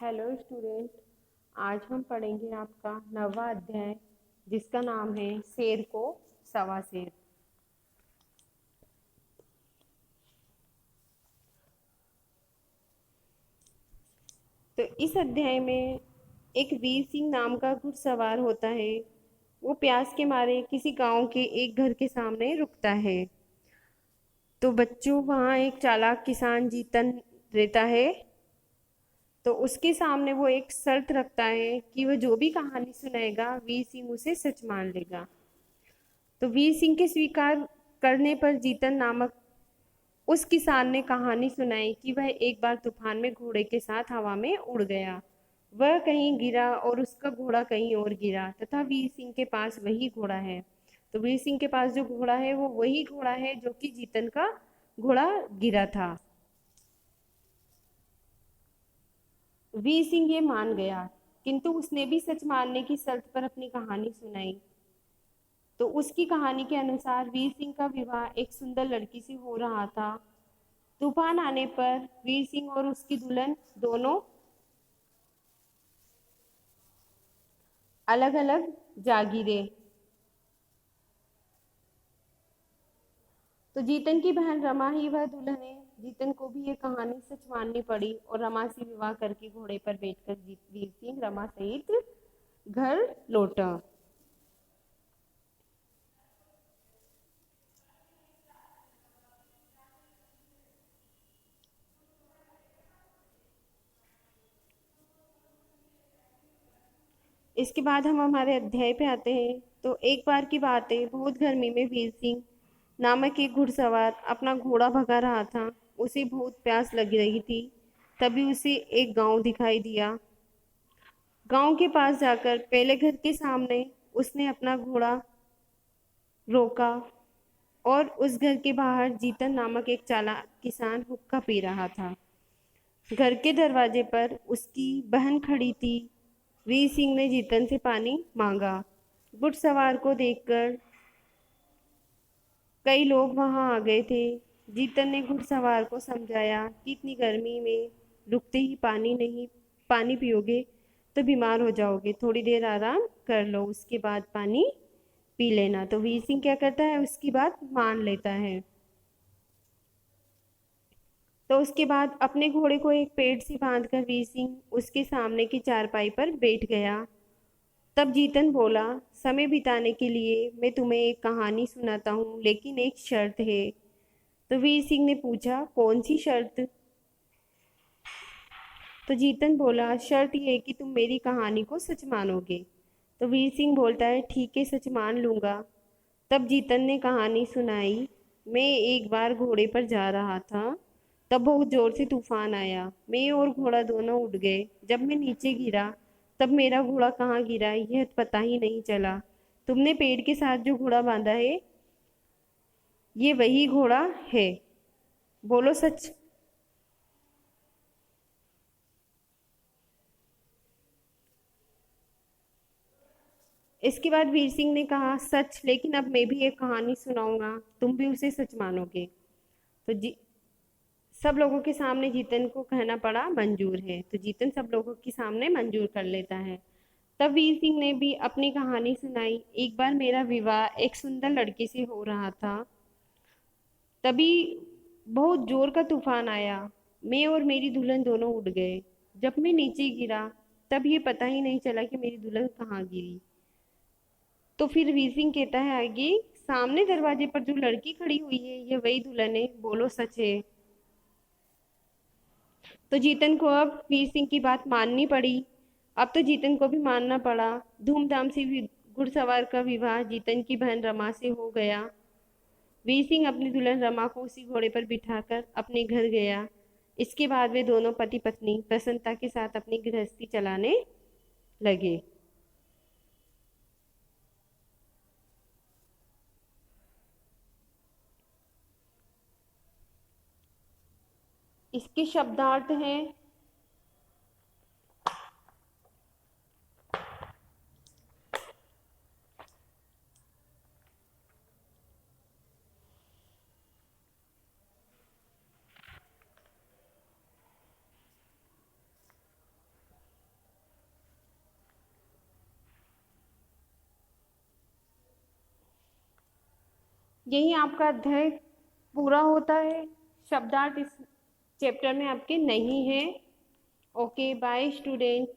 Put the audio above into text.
Hello student. आज हम पढ़ेंगे आपका नवा अध्याय जिसका नाम है शेर को सवा शेर। तो इस अध्याय में एक वीर सिंह नाम का घुड़सवार होता है। वो प्यास के मारे किसी गांव के एक घर के सामने रुकता है। तो बच्चों, वहाँ एक चालाक किसान जीतन रहता है। तो उसके सामने वो एक शर्त रखता है कि वह जो भी कहानी सुनाएगा वीर सिंह उसे सच मान लेगा। तो वीर सिंह के स्वीकार करने पर जीतन नामक उस किसान ने कहानी सुनाई कि वह एक बार तूफान में घोड़े के साथ हवा में उड़ गया। वह कहीं गिरा और उसका घोड़ा कहीं और गिरा तथा वीर सिंह के पास वही घोड़ा है। तो वीर सिंह के पास जो घोड़ा है वो वही घोड़ा है जो कि जीतन का घोड़ा गिरा था। वीर सिंह ये मान गया, किंतु उसने भी सच मानने की शर्त पर अपनी कहानी सुनाई। तो उसकी कहानी के अनुसार वीर सिंह का विवाह एक सुंदर लड़की से हो रहा था। तूफान आने पर वीर सिंह और उसकी दुल्हन दोनों अलग अलग जा गिरे। तो जीतन की बहन रमा ही वह दुल्हन है। जीतन को भी ये कहानी सच माननी पड़ी और रमा से विवाह करके घोड़े पर बैठकर वीर सिंह रमा सहित घर लौटा। इसके बाद हम हमारे अध्याय पे आते हैं। तो एक बार की बात है, बहुत गर्मी में वीर सिंह नामक एक घुड़सवार अपना घोड़ा भगा रहा था। उसे बहुत प्यास लग रही थी। तभी उसे एक गांव दिखाई दिया। गांव के पास जाकर पहले घर के सामने उसने अपना घोड़ा रोका और उस घर के बाहर जीतन नामक एक चालाक किसान हुक्का पी रहा था। घर के दरवाजे पर उसकी बहन खड़ी थी। वीर सिंह ने जीतन से पानी मांगा। घुड़सवार को देखकर कई लोग वहां आ गए थे। जीतन ने घुड़सवार को समझाया कि इतनी गर्मी में रुकते ही पानी पियोगे तो बीमार हो जाओगे। थोड़ी देर आराम कर लो, उसके बाद पानी पी लेना। तो वीर सिंह क्या करता है, उसकी बात मान लेता है। तो उसके बाद अपने घोड़े को एक पेड़ से बांधकर वीर सिंह उसके सामने की चारपाई पर बैठ गया। तब जीतन बोला, समय बिताने के लिए मैं तुम्हें एक कहानी सुनाता हूँ, लेकिन एक शर्त है। तो वीर सिंह ने पूछा, कौन सी शर्त? तो जीतन बोला, शर्त यह है कि तुम मेरी कहानी को सच मानोगे। तो वीर सिंह बोलता है, ठीक है, सच मान लूंगा। तब जीतन ने कहानी सुनाई। मैं एक बार घोड़े पर जा रहा था। तब बहुत जोर से तूफान आया। मैं और घोड़ा दोनों उड़ गए। जब मैं नीचे गिरा तब मेरा घोड़ा कहाँ गिरा यह पता ही नहीं चला। तुमने पेड़ के साथ जो घोड़ा बांधा है ये वही घोड़ा है, बोलो सच। इसके बाद वीर सिंह ने कहा, सच, लेकिन अब मैं भी एक कहानी सुनाऊंगा, तुम भी उसे सच मानोगे। तो सब लोगों के सामने जीतन को कहना पड़ा मंजूर है। तो जीतन सब लोगों के सामने मंजूर कर लेता है। तब वीर सिंह ने भी अपनी कहानी सुनाई। एक बार मेरा विवाह एक सुंदर लड़की से हो रहा था। तभी बहुत जोर का तूफान आया। मैं और मेरी दुल्हन दोनों उड़ गए। जब मैं नीचे गिरा तब ये पता ही नहीं चला कि मेरी दुल्हन कहाँ गिरी। तो फिर वीर सिंह कहता है आगे, सामने दरवाजे पर जो लड़की खड़ी हुई है ये वही दुल्हन है, बोलो सच है। तो जीतन को अब वीर सिंह की बात माननी पड़ी। अब तो जीतन को भी मानना पड़ा। धूमधाम से घुड़सवार का विवाह जीतन की बहन रमा से हो गया। वीर सिंह अपनी दुल्हन रमा को उसी घोड़े पर बिठाकर अपने घर गया। इसके बाद वे दोनों पति पत्नी प्रसन्नता के साथ अपनी गृहस्थी चलाने लगे। इसके शब्दार्थ हैं, यही आपका अध्याय पूरा होता है। शब्दार्थ इस चैप्टर में आपके नहीं है। Okay bye student.